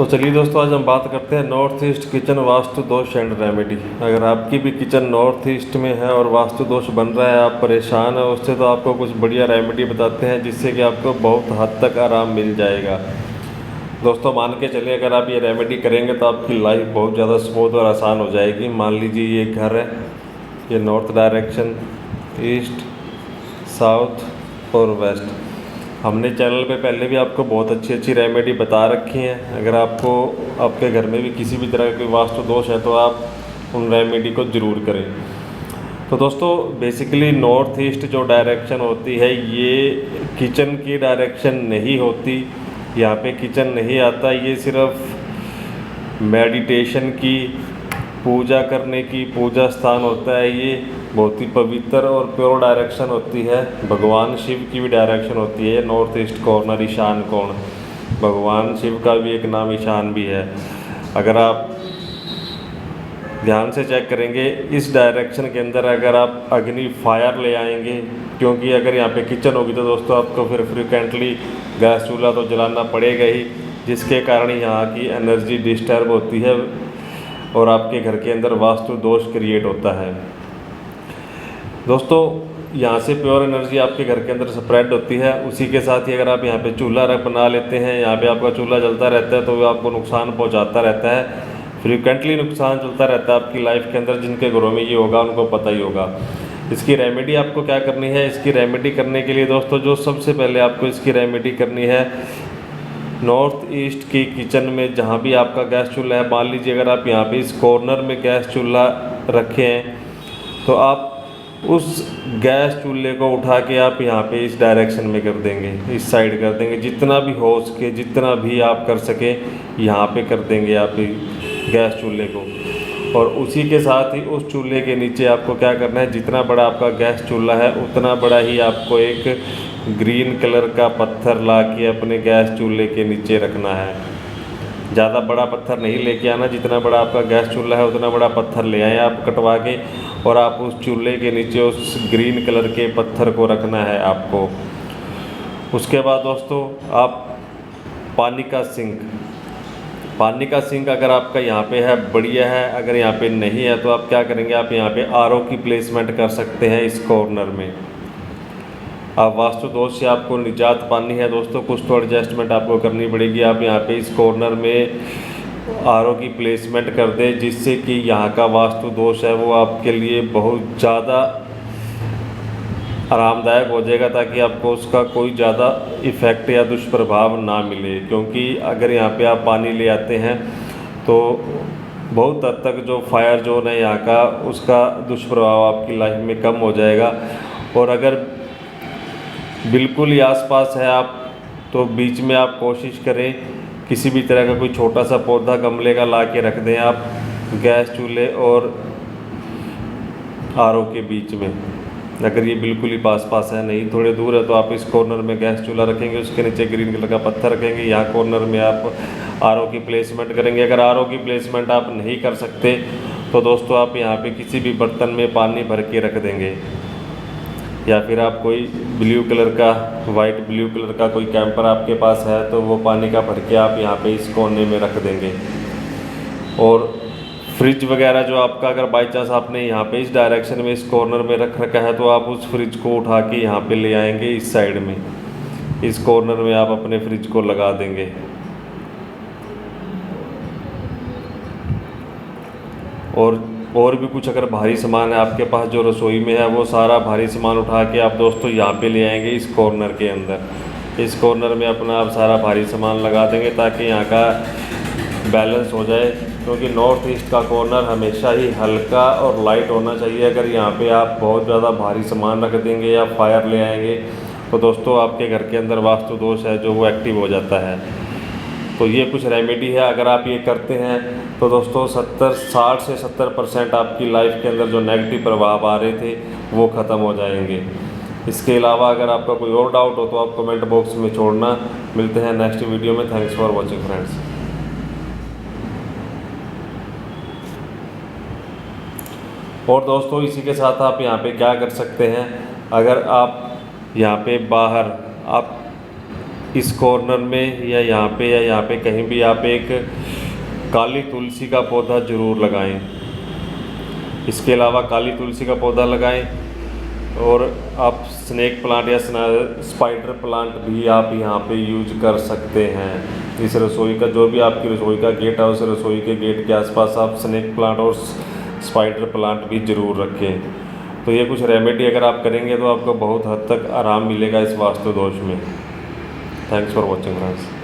तो चलिए दोस्तों, आज हम बात करते हैं नॉर्थ ईस्ट किचन वास्तु दोष एंड रेमेडी। अगर आपकी भी किचन नॉर्थ ईस्ट में है और वास्तु दोष बन रहा है, आप परेशान है उससे, तो आपको कुछ बढ़िया रेमेडी बताते हैं जिससे कि आपको बहुत हद तक आराम मिल जाएगा। दोस्तों मान के चलिए, अगर आप ये रेमेडी करेंगे तो आपकी लाइफ बहुत ज़्यादा स्मूथ और आसान हो जाएगी। मान लीजिए ये घर है, ये नॉर्थ डायरेक्शन, ईस्ट, साउथ और वेस्ट। हमने चैनल पे पहले भी आपको बहुत अच्छी अच्छी रेमेडी बता रखी हैं। अगर आपको आपके घर में भी किसी भी तरह का कोई वास्तु दोष है तो आप उन रेमेडी को ज़रूर करें। तो दोस्तों बेसिकली नॉर्थ ईस्ट जो डायरेक्शन होती है, ये किचन की डायरेक्शन नहीं होती। यहाँ पे किचन नहीं आता। ये सिर्फ मेडिटेशन की, पूजा करने की पूजा स्थान होता है। ये बहुत ही पवित्र और प्योर डायरेक्शन होती है। भगवान शिव की भी डायरेक्शन होती है नॉर्थ ईस्ट कॉर्नर, ईशान कोण। भगवान शिव का भी एक नाम ईशान भी है। अगर आप ध्यान से चेक करेंगे, इस डायरेक्शन के अंदर अगर आप अग्नि फायर ले आएंगे, क्योंकि अगर यहाँ पे किचन होगी तो दोस्तों आपको फिर फ्रिक्वेंटली गैस चूल्हा तो जलाना पड़ेगा ही, जिसके कारण यहाँ की एनर्जी डिस्टर्ब होती है और आपके घर के अंदर वास्तु दोष क्रिएट होता है। दोस्तों यहाँ से प्योर एनर्जी आपके घर के अंदर स्प्रेड होती है। उसी के साथ ही अगर आप यहाँ पे चूल्हा बना लेते हैं, यहाँ पे आपका चूल्हा जलता रहता है, तो वो आपको नुकसान पहुँचाता रहता है। फ्रीक्वेंटली नुकसान चलता रहता है आपकी लाइफ के अंदर। जिनके घरों में ये होगा उनको पता ही होगा। इसकी रेमेडी आपको क्या करनी है? इसकी रेमेडी करने के लिए दोस्तों, जो सबसे पहले आपको इसकी रेमेडी करनी है, नॉर्थ ईस्ट की किचन में जहाँ भी आपका गैस चूल्हा है, मान लीजिए अगर आप यहाँ पे इस कॉर्नर में गैस चूल्हा रखे हैं, तो आप उस गैस चूल्हे को उठा के आप यहाँ पे इस डायरेक्शन में कर देंगे, इस साइड कर देंगे। जितना भी हो सके, जितना भी आप कर सके, यहाँ पे कर देंगे आप गैस चूल्हे को। और उसी के साथ ही उस चूल्हे के नीचे आपको क्या करना है, जितना बड़ा आपका गैस चूल्हा है उतना बड़ा ही आपको एक ग्रीन कलर का पत्थर ला के अपने गैस चूल्हे के नीचे रखना है। ज़्यादा बड़ा पत्थर नहीं लेके आना। जितना बड़ा आपका गैस चूल्हा है उतना बड़ा पत्थर ले आए आप कटवा के, और आप उस चूल्हे के नीचे उस ग्रीन कलर के पत्थर को रखना है आपको। उसके बाद दोस्तों, आप पानी का सिंक अगर आपका यहाँ पे है, बढ़िया है। अगर यहाँ पे नहीं है तो आप क्या करेंगे, आप यहाँ पे आरओ की प्लेसमेंट कर सकते हैं इस कॉर्नर में। आप वास्तु दोष से आपको निजात पानी है दोस्तों, कुछ तो एडजस्टमेंट आपको करनी पड़ेगी। आप यहाँ पे इस कॉर्नर में आरओ की प्लेसमेंट कर दें, जिससे कि यहाँ का वास्तु दोष है वो आपके लिए बहुत ज़्यादा आरामदायक हो जाएगा, ताकि आपको उसका कोई ज़्यादा इफ़ेक्ट या दुष्प्रभाव ना मिले। क्योंकि अगर यहाँ पे आप पानी ले आते हैं तो बहुत हद तक जो फायर जोन है यहाँ का, उसका दुष्प्रभाव आपकी लाइफ में कम हो जाएगा। और अगर बिल्कुल ही आसपास है आप, तो बीच में आप कोशिश करें किसी भी तरह का कोई छोटा सा पौधा गमले का ला के रख दें आप गैस चूल्हे और आरओ के बीच में। अगर ये बिल्कुल ही पास है, नहीं थोड़े दूर है, तो आप इस कॉर्नर में गैस चूल्हा रखेंगे, उसके नीचे ग्रीन कलर का पत्थर रखेंगे। यहाँ कॉर्नर में आप आरओ की प्लेसमेंट करेंगे। अगर आरओ की प्लेसमेंट आप नहीं कर सकते तो दोस्तों आप यहाँ पे किसी भी बर्तन में पानी भर के रख देंगे, या फिर आप कोई ब्लू कलर का, वाइट ब्लू कलर का कोई कैंपर आपके पास है तो वो पानी का भर के आप यहाँ पे इस कोने में रख देंगे। और फ्रिज वगैरह जो आपका, अगर बाई चांस आपने यहाँ पे इस डायरेक्शन में इस कॉर्नर में रख रखा है, तो आप उस फ्रिज को उठा के यहाँ पे ले आएंगे इस साइड में, इस कॉर्नर में आप अपने फ्रिज को लगा देंगे। और भी कुछ अगर भारी सामान है आपके पास जो रसोई में है, वो सारा भारी सामान उठा के आप दोस्तों यहाँ पे ले आएंगे इस कॉर्नर के अंदर। इस कॉर्नर में अपना आप सारा भारी सामान लगा देंगे, ताकि यहाँ का बैलेंस हो जाए। क्योंकि नॉर्थ ईस्ट का कॉर्नर हमेशा ही हल्का और लाइट होना चाहिए। अगर यहाँ पे आप बहुत ज़्यादा भारी सामान रख देंगे या फायर ले आएंगे, तो दोस्तों आपके घर के अंदर वास्तु दोष है जो वो एक्टिव हो जाता है। तो ये कुछ रेमेडी है, अगर आप ये करते हैं तो दोस्तों 60 से 70% आपकी लाइफ के अंदर जो नेगेटिव प्रभाव आ रहे थे वो ख़त्म हो जाएंगे। इसके अलावा अगर आपका कोई और डाउट हो तो आप कमेंट बॉक्स में छोड़ना। मिलते हैं नेक्स्ट वीडियो में। Thanks for watching friends. और दोस्तों इसी के साथ आप यहाँ पे क्या कर सकते हैं, अगर आप यहाँ पे बाहर आप इस कॉर्नर में या यहाँ पे कहीं भी आप एक काली तुलसी का पौधा ज़रूर लगाएं। इसके अलावा काली तुलसी का पौधा लगाएं और आप स्नेक प्लांट या स्पाइडर प्लांट भी आप यहाँ पे यूज कर सकते हैं। इस रसोई का जो भी आपकी रसोई का गेट है उस रसोई के गेट के आसपास आप स्नेक प्लांट और स्पाइडर प्लांट भी ज़रूर रखें। तो ये कुछ रेमेडी अगर आप करेंगे तो आपको बहुत हद तक आराम मिलेगा इस वास्तु दोष में। Thanks for watching friends.